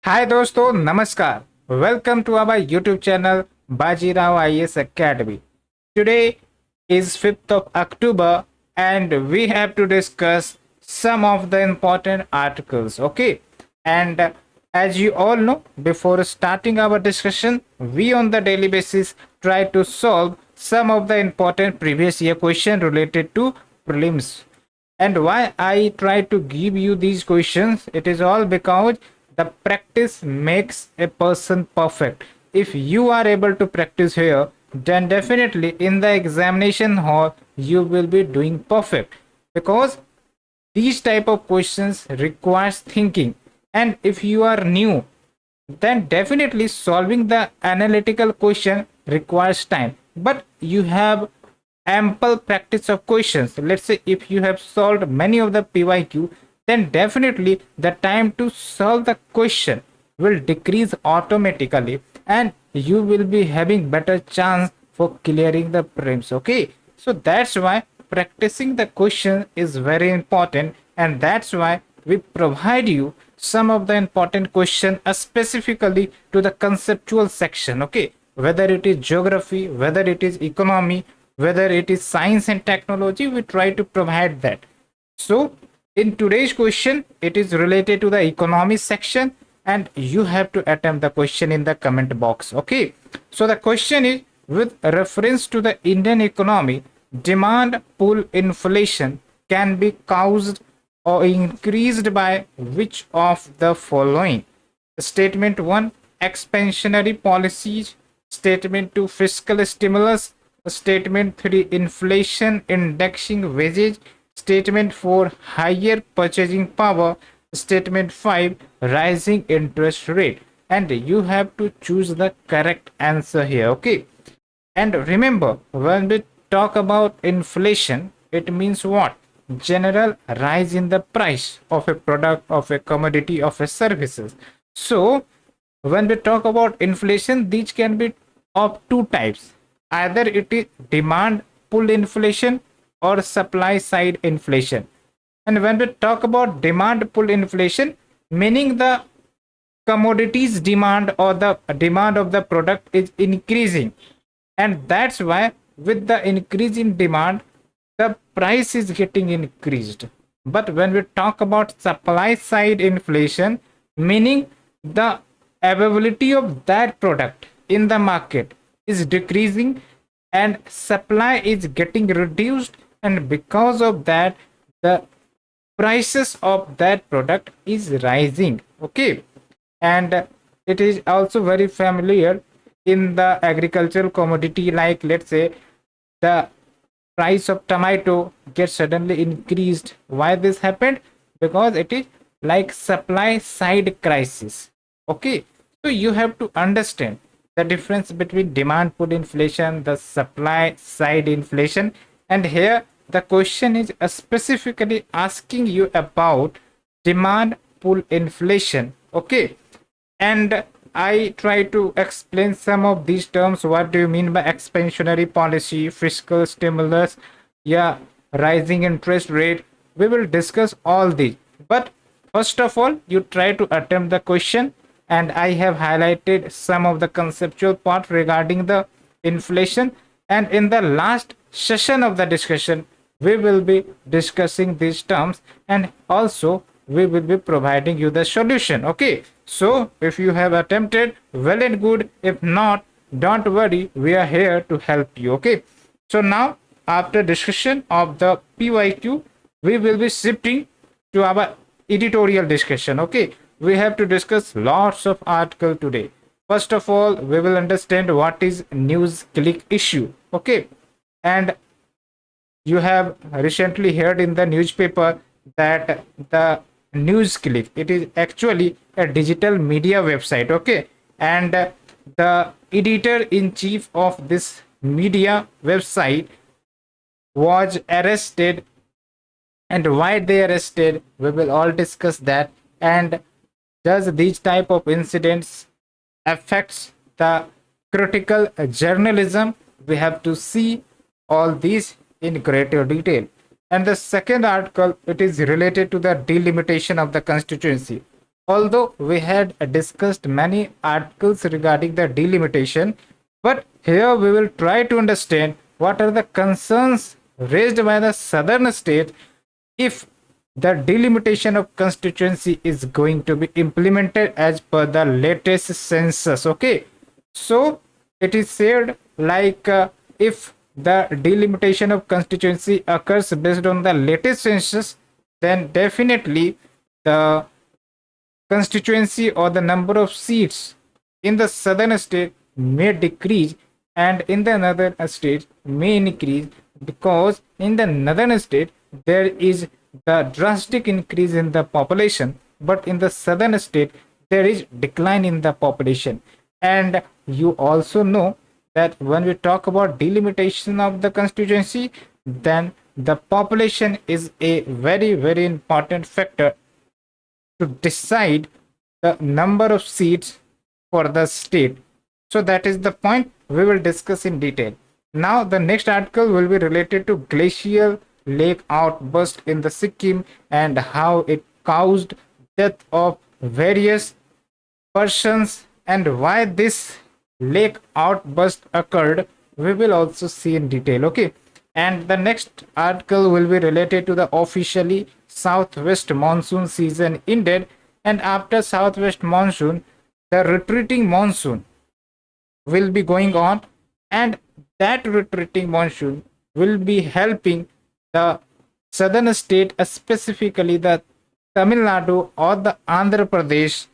हाय दोस्तों, नमस्कार. Welcome to our YouTube channel Bajirao IAS Academy. Today is 5th of October and we have to discuss some of the important articles. Okay, and as you all know, before starting our discussion, we on the daily basis try to solve some of the important previous year question related to prelims. And why I try to give you these questions, it is all because the practice makes a person perfect. If you are able to practice here, then definitely in the examination hall you will be doing perfect, because these type of questions requires thinking. And if you are new, then definitely solving the analytical question requires time, but you have ample practice of questions. Let's say if you have solved many of the PYQ, then definitely the time to solve the question will decrease automatically and you will be having better chance for clearing the prelims. Okay, so that's why practicing the question is very important, and that's why we provide you some of the important question specifically to the conceptual section. Okay, whether it is geography, whether it is economy, whether it is science and technology, we try to provide that. So in today's question, it is related to the economy section, and you have to attempt the question in the comment box. Okay, so the question is, with reference to the Indian economy, demand pull inflation can be caused or increased by which of the following? Statement 1, expansionary policies. Statement 2, fiscal stimulus. Statement 3, inflation indexing wages. Statement 4, higher purchasing power. Statement 5, rising interest rate. And you have to choose the correct answer here. Okay, and remember, when we talk about inflation, it means what? General rise in the price of a product, of a commodity, of a services. So when we talk about inflation, these can be of two types. Either it is demand pull inflation or supply side inflation. And when we talk about demand pull inflation, meaning the commodities demand or the demand of the product is increasing, and that's why with the increase in demand the price is getting increased. But when we talk about supply side inflation, meaning the availability of that product in the market is decreasing and supply is getting reduced, and because of that the prices of that product is rising. Okay, and it is also very familiar in the agricultural commodity, like let's say the price of tomato gets suddenly increased. Why this happened? Because it is like supply side crisis. Okay, so you have to understand the difference between demand pull inflation, the supply side inflation. And here the question is specifically asking you about demand pull inflation. Okay, and I try to explain some of these terms. What do you mean by expansionary policy, fiscal stimulus, yeah, rising interest rate? We will discuss all these. But first of all, you try to attempt the question, and I have highlighted some of the conceptual part regarding the inflation. And in the last session of the discussion, we will be discussing these terms, and also we will be providing you the solution. Okay, so if you have attempted, well and good. If not, don't worry, we are here to help you. Okay, so now after discussion of the PYQ, we will be shifting to our editorial discussion. Okay, we have to discuss lots of article today. First of all, we will understand what is news click issue. Okay, and you have recently heard in the newspaper that the Newsclip, it is actually a digital media website. Okay, and the editor in chief of this media website was arrested. And why they arrested, we will all discuss that. And does these type of incidents affects the critical journalism? We have to see all these in greater detail. And the second article, it is related to the delimitation of the constituency. Although we had discussed many articles regarding the delimitation, but here we will try to understand what are the concerns raised by the southern state if the delimitation of constituency is going to be implemented as per the latest census. Okay, so it is said like if the delimitation of constituency occurs based on the latest census, then definitely the constituency or the number of seats in the southern state may decrease and in the northern state may increase, because in the northern state there is the drastic increase in the population, but in the southern state there is decline in the population. And you also know that when we talk about delimitation of the constituency, then the population is a very important factor to decide the number of seats for the state. So that is the point we will discuss in detail. Now the next article will be related to glacial lake outburst in the Sikkim and how it caused death of various persons, and why this lake outburst occurred we will also see in detail. Okay, and the next article will be related to the officially southwest monsoon season ended, and after southwest monsoon the retreating monsoon will be going on, and that retreating monsoon will be helping the southern state, specifically the Tamil Nadu or the Andhra Pradesh,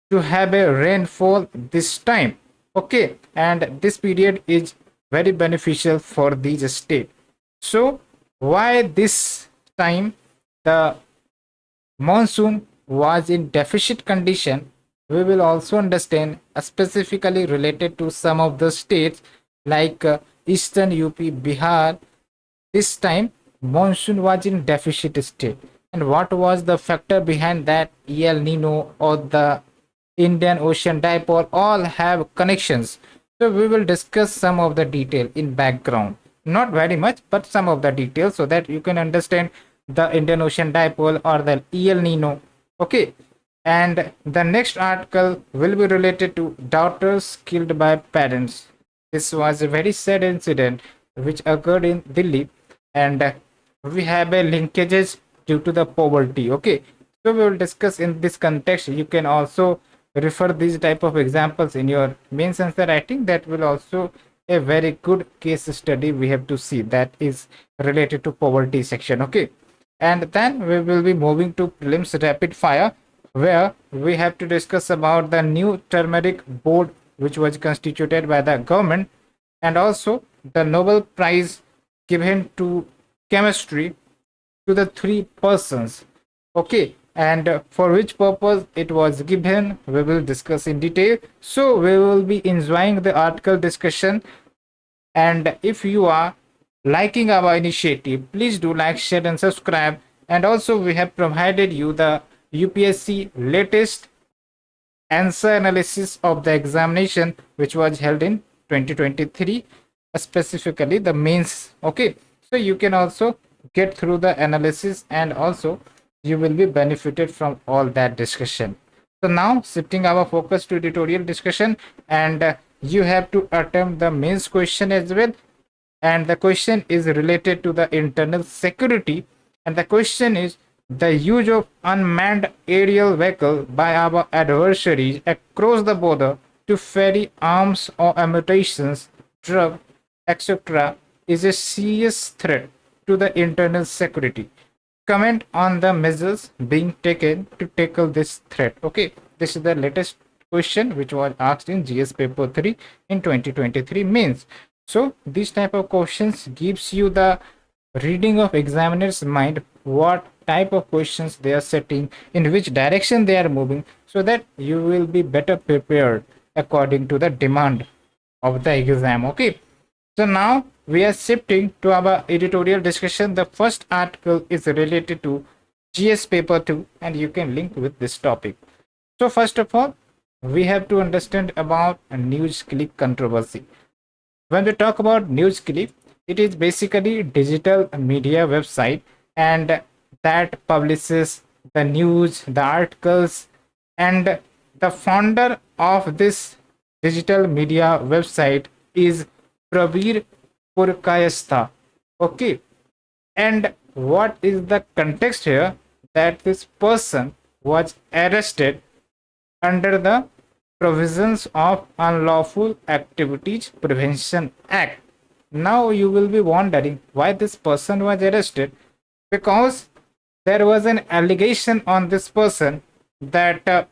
to have a rainfall this time. Okay, and this period is very beneficial for these states. So why this time the monsoon was in deficit condition, we will also understand, specifically related to some of the states like eastern UP, Bihar. This time monsoon was in deficit state, and what was the factor behind that? El Nino or the Indian Ocean Dipole all have connections. So we will discuss some of the detail in background, not very much, but some of the details, so that you can understand the Indian Ocean Dipole or the El Nino. Okay, and the next article will be related to daughters killed by parents. This was a very sad incident which occurred in Delhi, and we have a linkages due to the poverty. Okay, so we will discuss in this context. You can also refer these type of examples in your main answer writing. That will also a very good case study we have to see that is related to poverty section. Okay, and then we will be moving to prelims rapid fire, where we have to discuss about the new Termeric board which was constituted by the government, and also the Nobel Prize given to chemistry to the three persons. Okay, and for which purpose it was given we will discuss in detail. So we will be enjoying the article discussion, and if you are liking our initiative, please do like, share and subscribe. And also we have provided you the UPSC latest answer analysis of the examination which was held in 2023, specifically the mains. Okay, so you can also get through the analysis, and also you will be benefited from all that discussion. So now shifting our focus to editorial discussion, and you have to attempt the mains question as well, and the question is related to the internal security, and the question is the use of unmanned aerial vehicle by our adversaries across the border to ferry arms or ammunition, drug, etc. is a serious threat to the internal security. Comment on the measures being taken to tackle this threat. Okay, this is the latest question which was asked in GS paper 3 in 2023 mains. So this type of questions gives you the reading of examiner's mind, what type of questions they are setting, in which direction they are moving, so that you will be better prepared according to the demand of the exam. Okay, so now we are shifting to our editorial discussion. The first article is related to GS paper 2, and you can link with this topic. So first of all, we have to understand about a Newsclip controversy. When we talk about Newsclip, it is basically digital media website, and that publishes the news, the articles, and the founder of this digital media website is Prabir Purkayastha. Okay, and what is the context here? That this person was arrested under the provisions of Unlawful Activities Prevention Act. Now you will be wondering why this person was arrested, because there was an allegation on this person that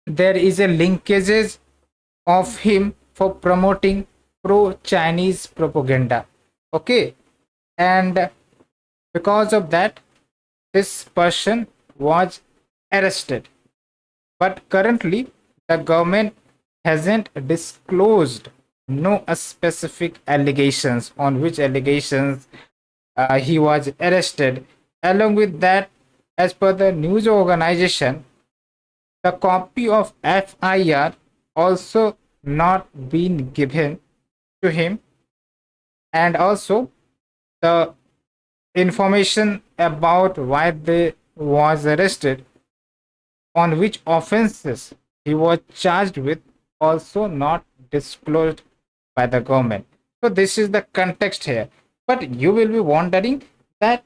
there is a linkages of him for promoting pro-Chinese propaganda. Okay, and because of that, this person was arrested. But currently, the government hasn't disclosed no specific allegations on which allegations he was arrested. Along with that, as per the news organization, the copy of FIR also not been given to him, and also the information about why they was arrested, on which offenses he was charged with, also not disclosed by the government. So this is the context here. But you will be wondering that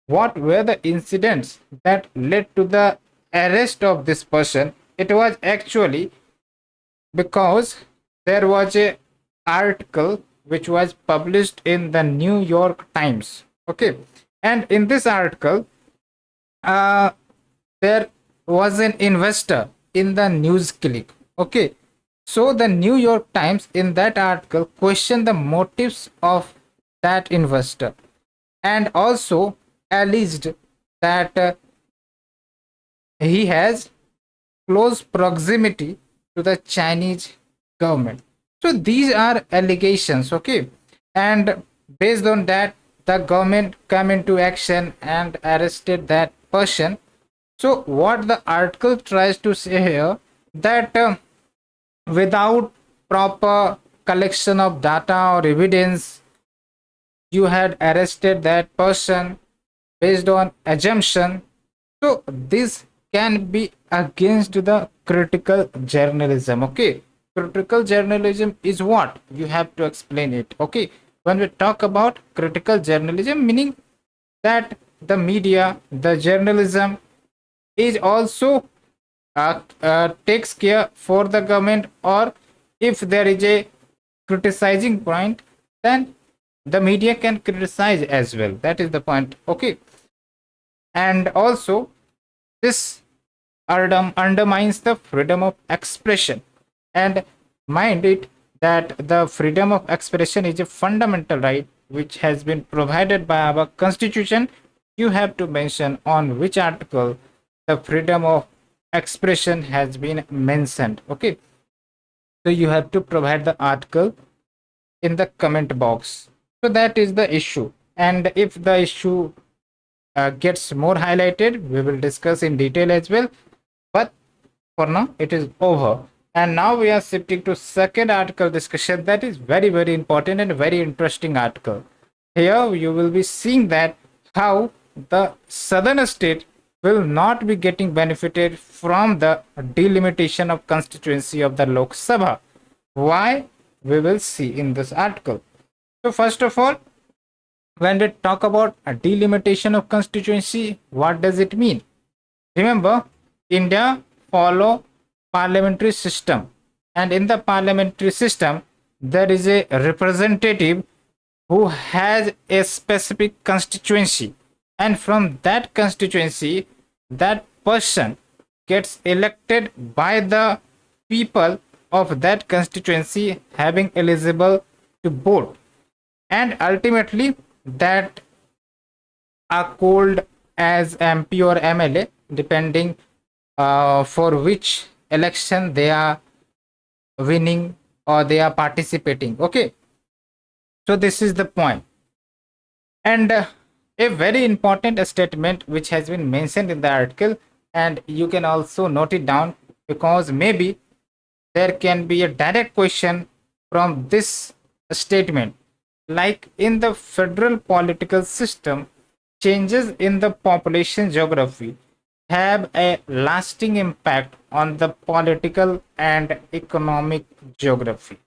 what were the incidents that led to the arrest of this person. It was actually because there was a article which was published in the New York Times. Okay, and in this article, uh, there was an investor in the Newsclip. Okay, so the New York Times in that article questioned the motives of that investor, and also alleged that he has close proximity to the Chinese government. So these are allegations, okay, and based on that, the government come into action and arrested that person. So what the article tries to say here, that without proper collection of data or evidence, you had arrested that person based on assumption. So this can be against the critical journalism. Okay, critical journalism is what you have to explain it. Okay, when we talk about critical journalism, meaning that the media, the journalism is also takes care for the government, or if there is a criticizing point, then the media can criticize as well. That is the point. Okay, and also this undermines the freedom of expression. And mind it that the freedom of expression is a fundamental right which has been provided by our constitution. You have to mention on which article the freedom of expression has been mentioned. Okay, so you have to provide the article in the comment box. So that is the issue, and if the issue gets more highlighted, we will discuss in detail as well. But for now it is over, and now we are shifting to second article discussion. That is very important and very interesting article. Here you will be seeing that how the southern state will not be getting benefited from the delimitation of constituency of the Lok Sabha. Why? We will see in this article. So first of all, when we talk about a delimitation of constituency, what does it mean? Remember, India follow parliamentary system, and in the parliamentary system there is a representative who has a specific constituency, and from that constituency that person gets elected by the people of that constituency having eligible to vote, and ultimately that are called as MP or MLA depending for which election they are winning or they are participating. Okay, so this is the point. And a very important statement which has been mentioned in the article, and you can also note it down, because maybe there can be a direct question from this statement. Like in the federal political system, changes in the population geography have a lasting impact on the political and economic geography.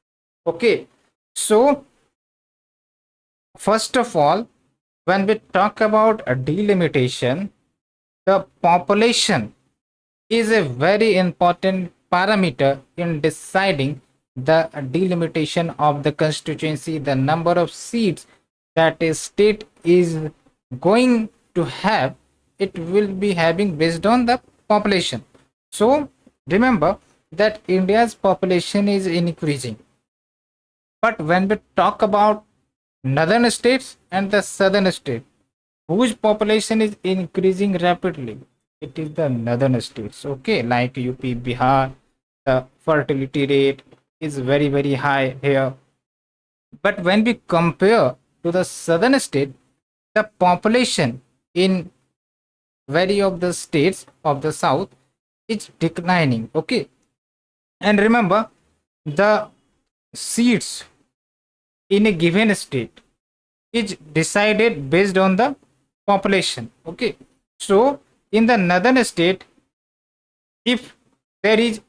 Okay, so first of all, when we talk about a delimitation, the population is a very important parameter in deciding the delimitation of the constituency, the number of seats that a state is going to have. It will be having based on the population. So remember that India's population is increasing, but when we talk about northern states and the southern state, whose population is increasing rapidly, it is the northern states. Okay, like UP, Bihar, the fertility rate is very high here. But when we compare to the southern state, the population in very of the states of the south is declining. Okay, and remember, the seats in a given state is decided based on the population. Okay, so in the northern state, if there is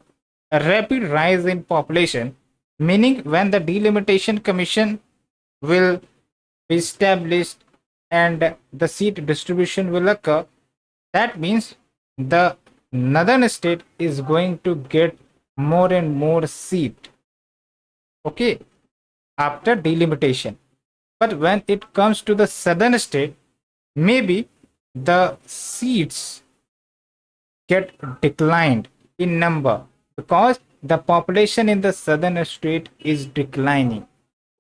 a rapid rise in population, meaning when the delimitation commission will be established and the seat distribution will occur, that means the northern state is going to get more and more seat. Okay, after delimitation. But when it comes to the southern state, maybe the seats get declined in number because the population in the southern state is declining.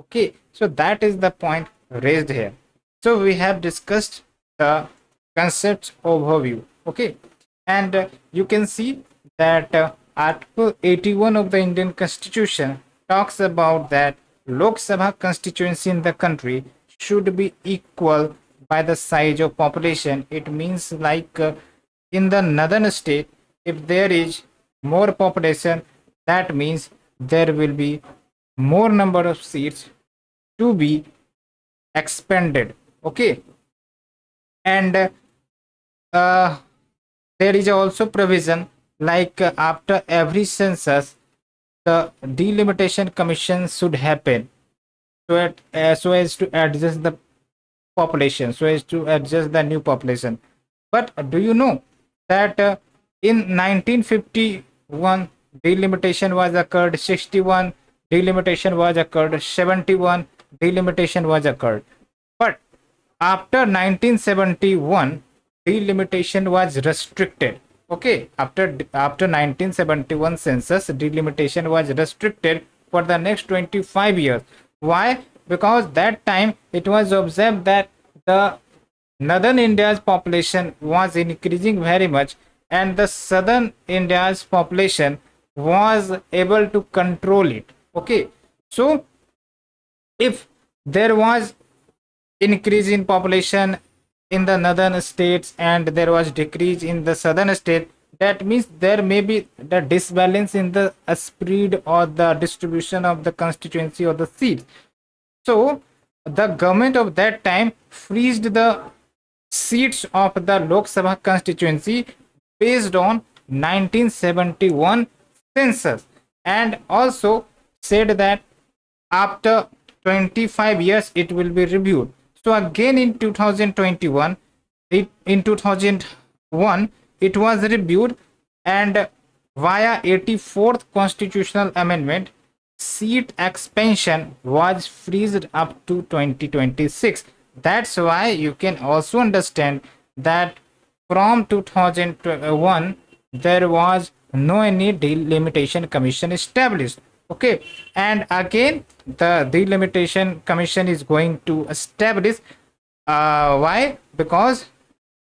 Okay, so that is the point raised here. So we have discussed the concepts overview. Okay, and you can see that Article 81 of the Indian Constitution talks about that Lok Sabha constituency in the country should be equal by the size of population. It means like in the northern state, if there is more population, that means there will be more number of seats to be expanded. Okay, and there is also provision like after every census the delimitation commission should happen so as to adjust the population, so as to adjust the new population. But do you know that in 1951 delimitation was occurred, 61 delimitation was occurred, 71 delimitation was occurred, but after 1971 delimitation was restricted. Okay, after 1971 census, delimitation was restricted for the next 25 years. Why? Because that time it was observed that the northern India's population was increasing very much and the southern India's population was able to control it. Okay, so if there was increase in population in the northern states and there was decrease in the southern state, that means there may be the disbalance in the spread or the distribution of the constituency or the seats. So the government of that time freezed the seats of the Lok Sabha constituency based on 1971 census, and also said that after 25 years it will be reviewed. So again in 2021, in 2001 it was reviewed, and via 84th constitutional amendment seat expansion was freezed up to 2026. That's why you can also understand that from 2001 there was no any delimitation commission established. Okay, and again the delimitation commission is going to establish. Why? Because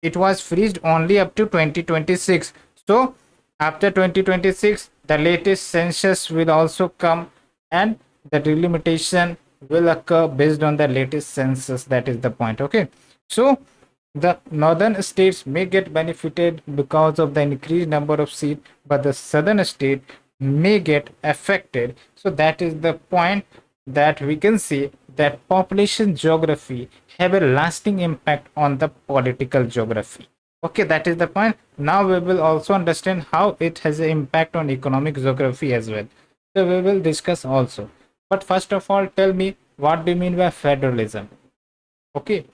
it was freezed only up to 2026. So after 2026 the latest census will also come and the delimitation will occur based on the latest census. That is the point. Okay, so the northern states may get benefited because of the increased number of seats, but the southern state may get affected. So that is the point, that we can see that population geography have a lasting impact on the political geography. Okay, that is the point. Now we will also understand how it has an impact on economic geography as well. So we will discuss also. But first of all, tell me, what do you mean by federalism? Okay,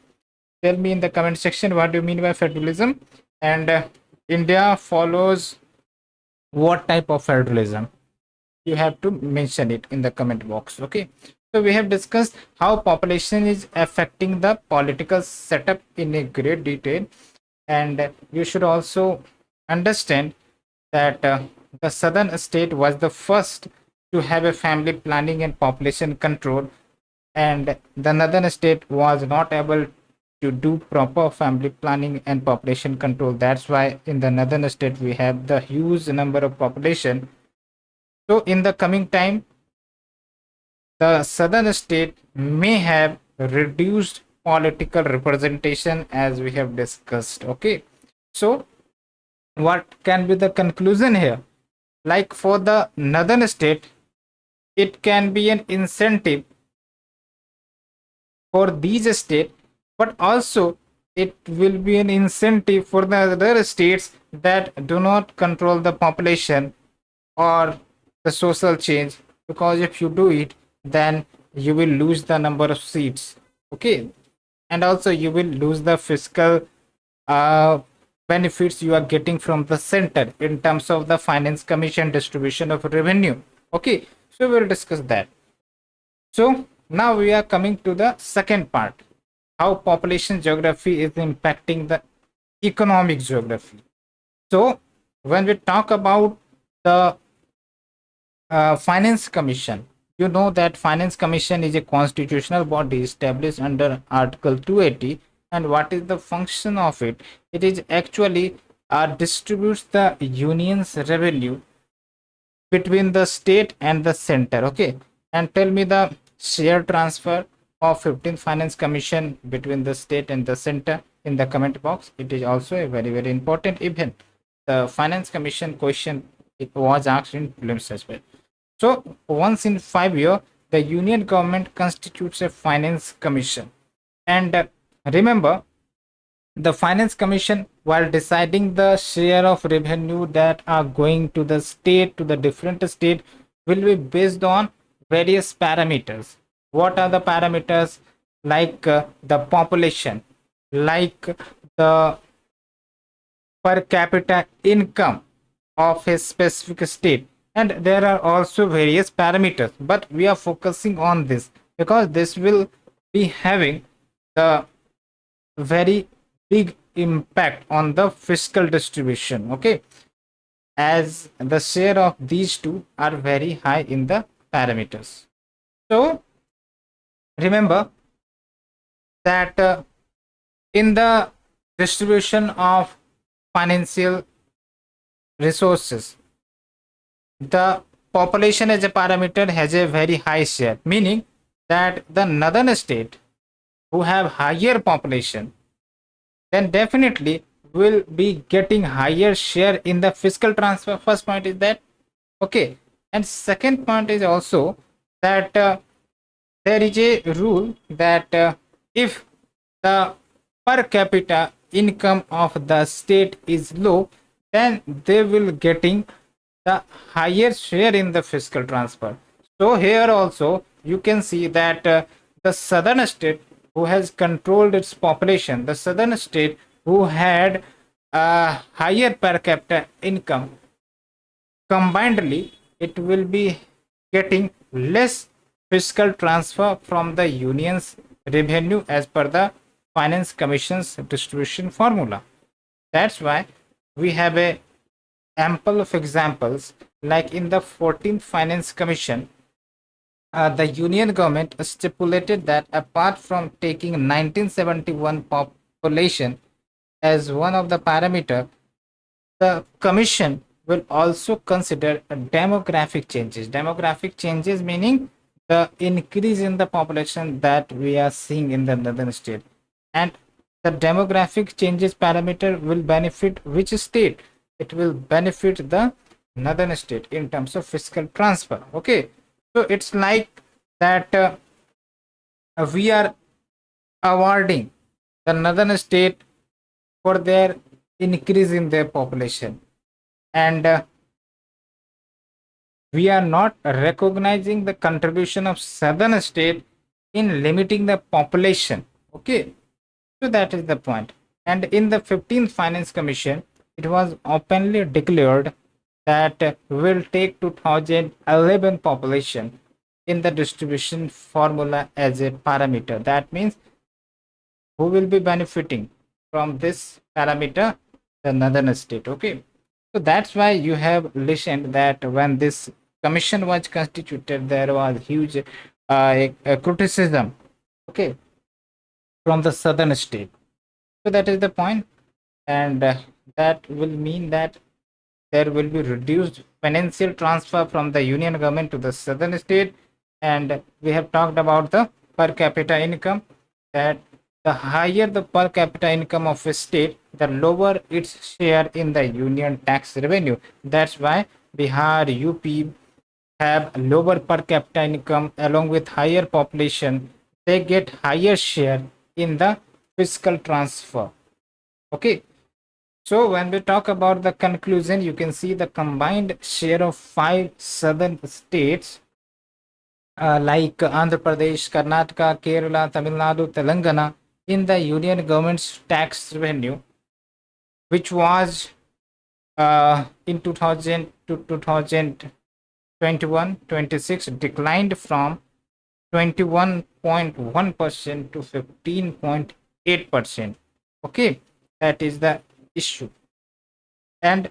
tell me in the comment section, what do you mean by federalism? And India follows what type of federalism? You have to mention it in the comment box. Okay, so we have discussed how population is affecting the political setup in a great detail, and you should also understand that the southern state was the first to have a family planning and population control, and the northern state was not able to do proper family planning and population control. That's why in the northern state we have the huge number of population. So in the coming time, the southern state may have reduced political representation, as we have discussed. Okay, so what can be the conclusion here? Like for the northern state, it can be an incentive for these states, but also it will be an incentive for the other states that do not control the population or the social change, because if you do it, then you will lose the number of seats. Okay, and also you will lose the fiscal uh, benefits you are getting from the center in terms of the finance commission distribution of revenue. Okay, so we'll discuss that. So now we are coming to the second part, how population geography is impacting the economic geography. So when we talk about the finance commission, you know that finance commission is a constitutional body established under article 280. And what is the function of it? It is actually distributes the union's revenue between the state and the center. Okay, and tell me the share transfer of 15th finance commission between the state and the center in the comment box. It is also a very important event. The finance commission question, it was asked in prelims as well. So once in 5 years, the union government constitutes a finance commission. And remember, the finance commission, while deciding the share of revenue that are going to the state, to the different state, will be based on various parameters. What are the parameters? Like the population, like the per capita income of a specific state, and there are also various parameters, but we are focusing on this because this will be having the very big impact on the fiscal distribution. Okay, as the share of these two are very high in the parameters. So remember that in the distribution of financial resources, the population as a parameter has a very high share, meaning that the northern state who have higher population, then definitely will be getting higher share in the fiscal transfer. First point is that. Okay, and second point is also that there is a rule that if the per capita income of the state is low, then they will getting the higher share in the fiscal transfer. So here also you can see that the southern state who has controlled its population, the southern state who had a higher per capita income, combinedly it will be getting less fiscal transfer from the union's revenue as per the finance commission's distribution formula. That's why we have a ample of examples, like in the 14th finance commission, the union government stipulated that apart from taking 1971 population as one of the parameter, the commission will also consider demographic changes. Demographic changes meaning the increase in the population that we are seeing in the northern state, and the demographic changes parameter will benefit which state? It will benefit the northern state in terms of fiscal transfer. Okay, so it's like that we are awarding the northern state for their increase in their population, and we are not recognizing the contribution of southern state in limiting the population. Okay, so that is the point. And in the 15th Finance Commission, it was openly declared that will take 2011 population in the distribution formula as a parameter. That means who will be benefiting from this parameter? The northern state. Okay, so that's why you have listened that when this commission was constituted, there was huge a criticism, okay, from the southern state. So that is the point, and that will mean that there will be reduced financial transfer from the union government to the southern state. And we have talked about the per capita income, that the higher the per capita income of a state, the lower its share in the union tax revenue. That's why Bihar, UP have lower per capita income along with higher population. They get higher share in the fiscal transfer. Okay, so when we talk about the conclusion, you can see the combined share of 5 southern states like Andhra Pradesh, Karnataka, Kerala, Tamil Nadu, Telangana in the union government's tax revenue, which was in 2000 to 2021-26, declined from 21.1% to 15.8%. Okay, that is the issue. And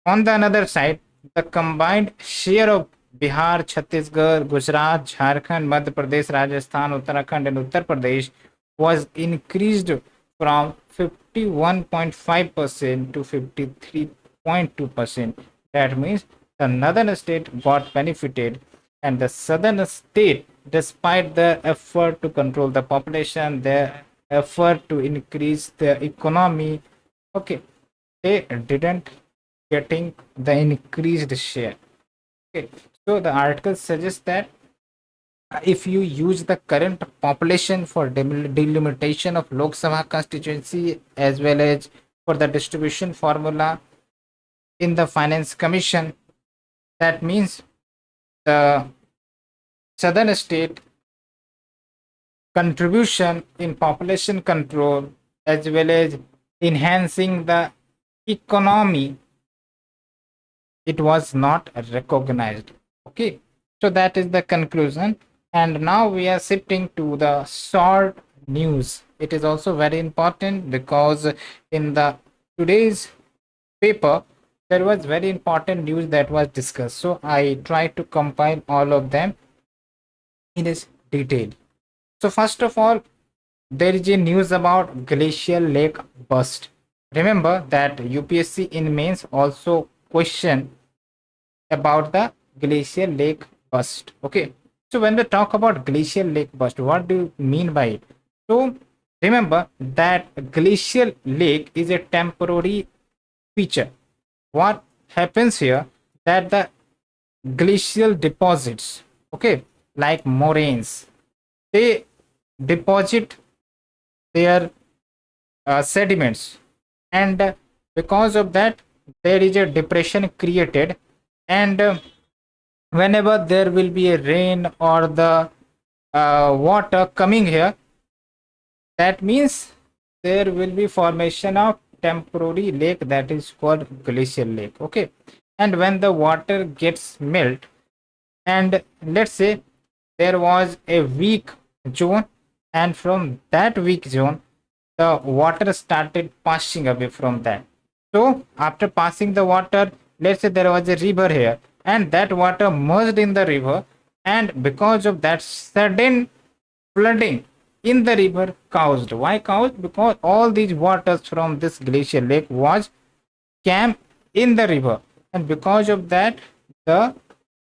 on the another side, the combined share of Bihar, Chhattisgarh, Gujarat, Jharkhand, Madhya Pradesh, Rajasthan, Uttarakhand, and Uttar Pradesh was increased from 51.5% to 53.2%. That means the northern state got benefited, and the southern state, despite the effort to control the population, their effort to increase the economy, okay, they didn't getting the increased share. Okay, so the article suggests that if you use the current population for delimitation of Lok Sabha constituency as well as for the distribution formula in the Finance Commission, that means the southern state contribution in population control as well as enhancing the economy, it was not recognized. Okay, so that is the conclusion. And now we are shifting to the short news. It is also very important because in the today's paper there was very important news that was discussed, so I tried to compile all of them in this detail. So first of all, there is a news about glacial lake burst. Remember that UPSC in mains also question about the glacial lake burst. Okay, so when we talk about glacial lake burst, what do you mean by it? So remember that glacial lake is a temporary feature. What happens here, that the glacial deposits, okay, like moraines, they deposit their sediments, and because of that there is a depression created, and whenever there will be a rain or the water coming here, that means there will be formation of temporary lake, that is called glacial lake. Okay, and when the water gets melt, and let's say there was a weak zone, and from that weak zone the water started passing away from that. So after passing the water, let's say there was a river here, and that water merged in the river, and because of that sudden flooding in the river caused, why caused, because all these waters from this glacial lake was came in the river, and because of that the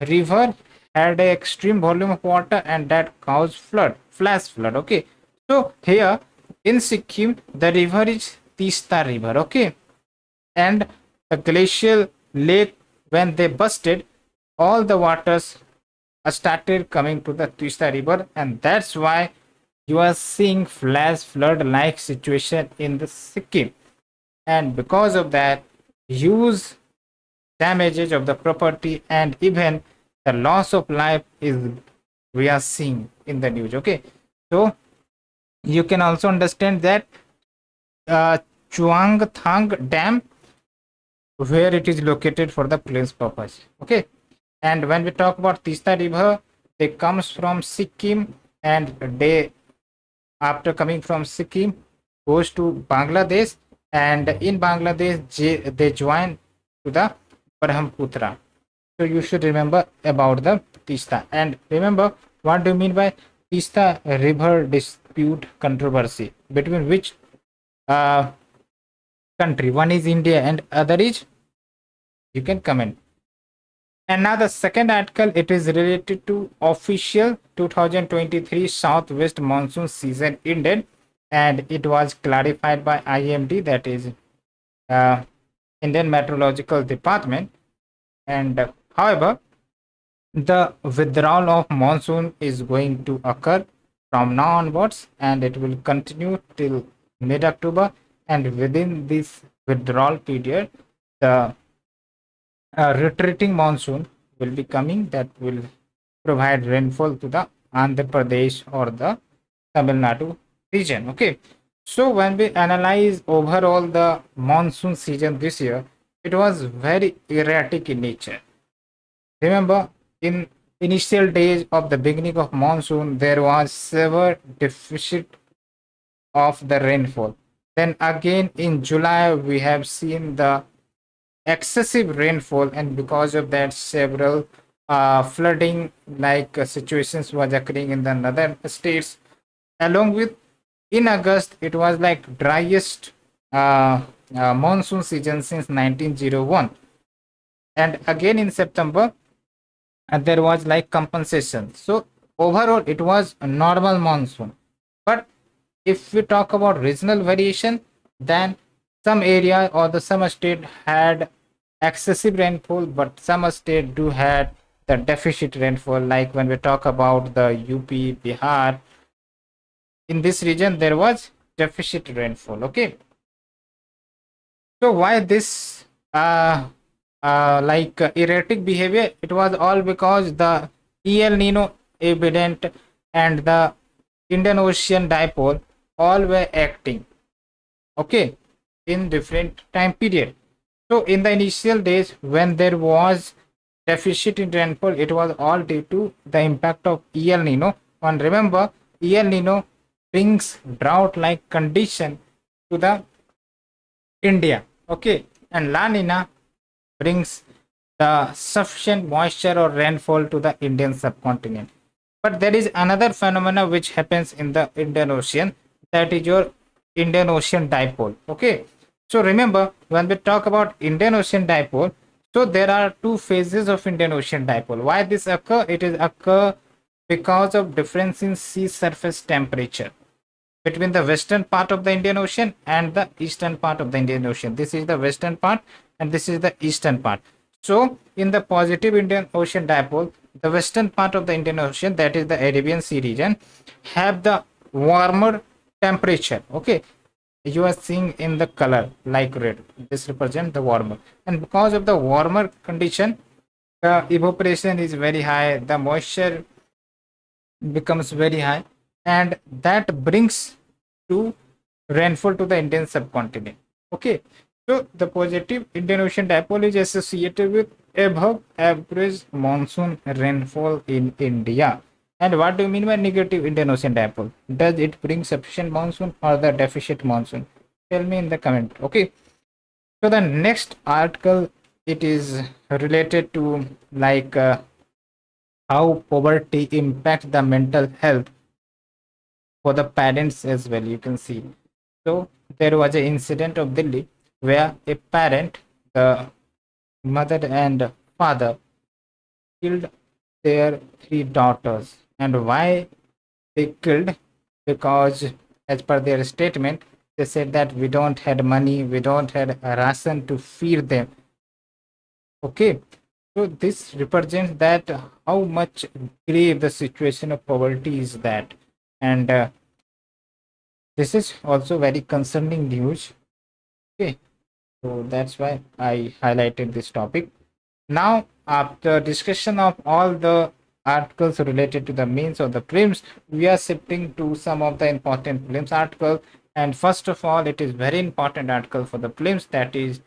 river had a extreme volume of water, and that caused flash flood. Okay, so here in Sikkim the river is Tista river. Okay, and the glacial lake, when they busted, all the waters started coming to the Tista river, and that's why you are seeing flash flood like situation in the Sikkim. and because of that, huge damages of the property and even the loss of life is we are seeing in the news. Okay, so you can also understand that uh, Chuangthang Dam, where it is located for the plains purpose. Okay, and when we talk about Tista River, they comes from Sikkim, and they after coming from Sikkim goes to Bangladesh, and in Bangladesh they join to the Brahmaputra. So you should remember about the Tista, and remember what do you mean by Tista River dispute controversy, between which uh, country? One is India and other is, you can comment. And now the second article, it is related to official 2023 Southwest monsoon season ended, and it was clarified by IMD, that is uh, Indian Meteorological Department. And however, the withdrawal of monsoon is going to occur from now onwards, and it will continue till mid-October. And within this withdrawal period, the retreating monsoon will be coming, that will provide rainfall to the Andhra Pradesh or the Tamil Nadu region. Okay, so when we analyze overall the monsoon season this year, it was very erratic in nature. Remember, in initial days of the beginning of monsoon, there was severe deficit of the rainfall. Then again in July, we have seen the excessive rainfall, and because of that, several flooding like situations was occurring in the northern states. Along with, in August, it was like driest monsoon season since 1901, and again in September, and there was like compensation. So overall, it was a normal monsoon. But if we talk about regional variation, then some area or the some state had excessive rainfall, but some state do had the deficit rainfall. Like when we talk about the UP, Bihar, in this region there was deficit rainfall. Okay, so why this erratic behavior? It was all because the El Nino evident and the Indian Ocean dipole all were acting, okay, in different time period. So in the initial days when there was deficit in rainfall, it was all due to the impact of El Nino. And remember, El Nino brings drought like condition to the India, okay, and La Nina brings the sufficient moisture or rainfall to the Indian subcontinent. But there is another phenomena which happens in the Indian Ocean, that is your Indian Ocean dipole. Okay, so remember when we talk about Indian Ocean dipole, so there are two phases of Indian Ocean dipole. Why this occur? It is occur because of difference in sea surface temperature between the western part of the Indian Ocean and the eastern part of the Indian Ocean. This is the western part and this is the eastern part. So in the positive Indian Ocean dipole, the western part of the Indian Ocean, that is the Arabian Sea region, have the warmer temperature. Okay, you are seeing in the color like red, this represents the warmer, and because of the warmer condition, the evaporation is very high, the moisture becomes very high, and that brings to rainfall to the Indian subcontinent. Okay, so the positive Indian Ocean dipole is associated with above average monsoon rainfall in India. And what do you mean by negative Indian Ocean dipole? Does it bring sufficient monsoon or the deficit monsoon? Tell me in the comment. Okay, so the next article, it is related to like how poverty impacts the mental health for the parents as well. You can see, so there was an incident of Delhi where a parent, the mother and father, killed their three daughters. And why they killed? Because as per their statement, they said that we don't had money, we don't had a ration to feed them. Okay, so this represents that how much grave the situation of poverty is that. And this is also very concerning news. Okay, So that's why I highlighted this topic. Now, after discussion of all the articles related to the means of the films, we are shifting to some of the important films article. And first of all, it is very important article for the films, that is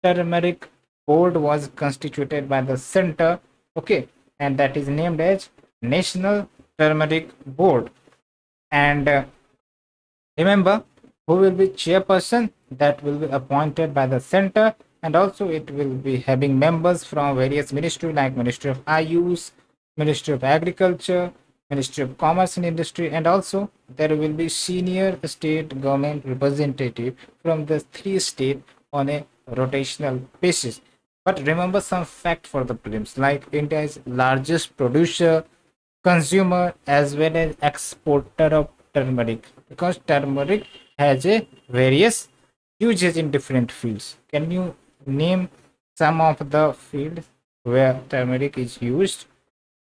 Termeric board was constituted by the center, okay, and that is named as National Turmeric Board. And remember, who will be chairperson? That will be appointed by the center, and also it will be having members from various ministry like Ministry of IAS, Ministry of Agriculture, Ministry of Commerce and Industry, and also there will be senior state government representative from the three states on a rotational basis. But remember some fact for the prelims, like India is largest producer, consumer as well as exporter of turmeric, because turmeric has a various uses in different fields. Can you name some of the fields where turmeric is used?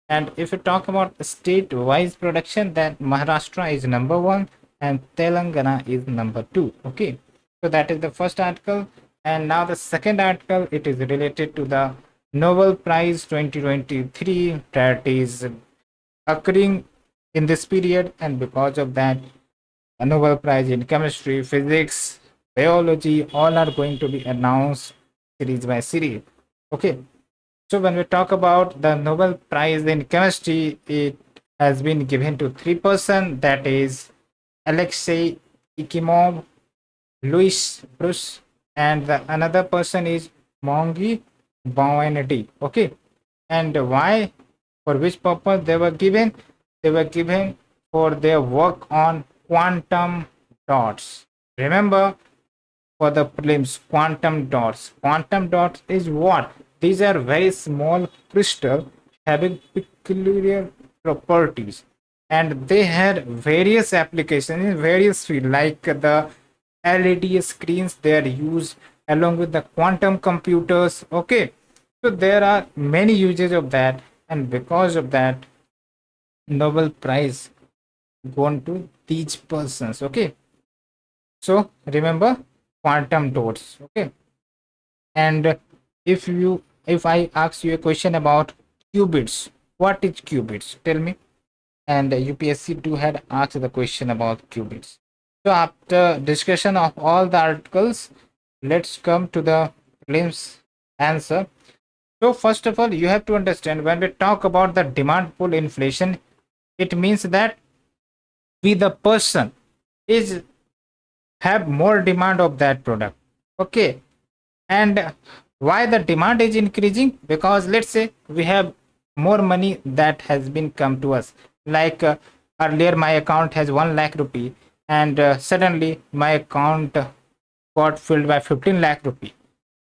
And if you talk about state wise production, then Maharashtra is number one and Telangana is number two. Okay, so that is the first article. And now the second article, it is related to the Nobel Prize 2023 that is occurring in this period, and because of that, a Nobel Prize in chemistry, physics, biology, all are going to be announced series by series. Okay, so when we talk about the Nobel Prize in chemistry, it has been given to three-person, that is Alexei Ikimov, Louis Bruce, and the another person is Mongi Bowendi. Okay, and why, for which purpose they were given? They were given for their work on quantum dots. Remember, for the prelims, quantum dots. Quantum dots is what? These are very small crystal having peculiar properties, and they had various applications in various fields, like the LED screens they are used along with the quantum computers. Okay, so there are many uses of that, and because of that, Nobel Prize gone to these persons. Okay, so remember quantum dots. Okay, and if I ask you a question about qubits, what is qubits? Tell me. And UPSC too had asked the question about qubits. So after discussion of all the articles, let's come to the prelims answer. So first of all, you have to understand, when we talk about the demand pull inflation, it means that we the person is have more demand of that product. Okay, and why the demand is increasing? Because let's say we have more money that has been come to us, like earlier my account has 1 lakh rupee, and suddenly my account got filled by 15 lakh rupee.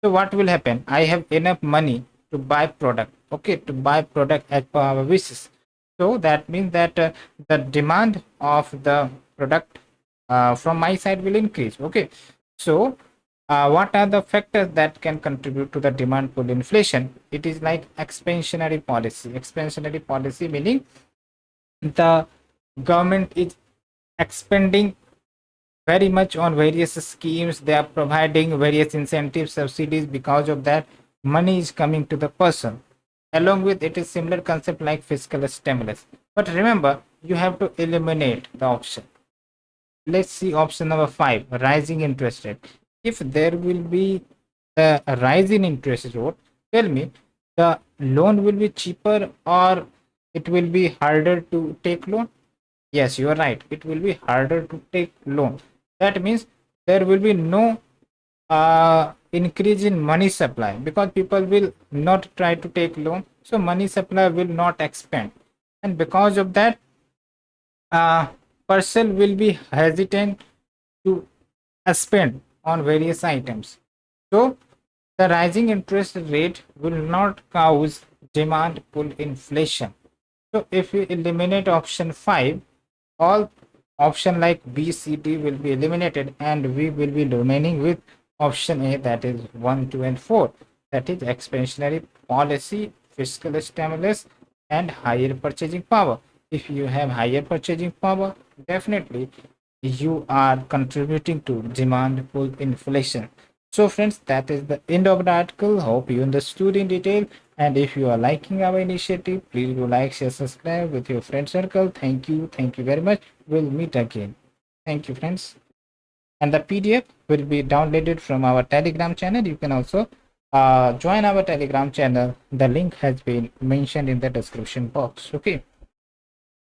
So what will happen? I have enough money to buy product. Okay, to buy product as per our wishes. So that means that the demand of the product from my side will increase. Okay, so what are the factors that can contribute to the demand pull inflation? It is like expansionary policy. Expansionary policy meaning the government is expending very much on various schemes. They are providing various incentives, subsidies. Because of that, money is coming to the person. Along with it is similar concept like fiscal stimulus. But remember, you have to eliminate the option. Let's see option number 5, rising interest rate. If there will be a rise in interest rate, tell me, the loan will be cheaper or it will be harder to take loan? Yes, you are right, it will be harder to take loan. That means there will be no increase in money supply, because people will not try to take loan, so money supply will not expand, and because of that, person will be hesitant to spend on various items. So the rising interest rate will not cause demand pull inflation. So if we eliminate option 5, all option like B, C, D will be eliminated, and we will be remaining with option A, that is 1, 2, and 4. That is expansionary policy, fiscal stimulus, and higher purchasing power. If you have higher purchasing power, definitely you are contributing to demand pull inflation. So friends, that is the end of the article. Hope you understood in detail. And if you are liking our initiative, please do like, share, subscribe with your friend circle. Thank you. Thank you very much. We'll meet again. Thank you, friends. And the PDF will be downloaded from our Telegram channel. You can also join our Telegram channel. The link has been mentioned in the description box. Okay.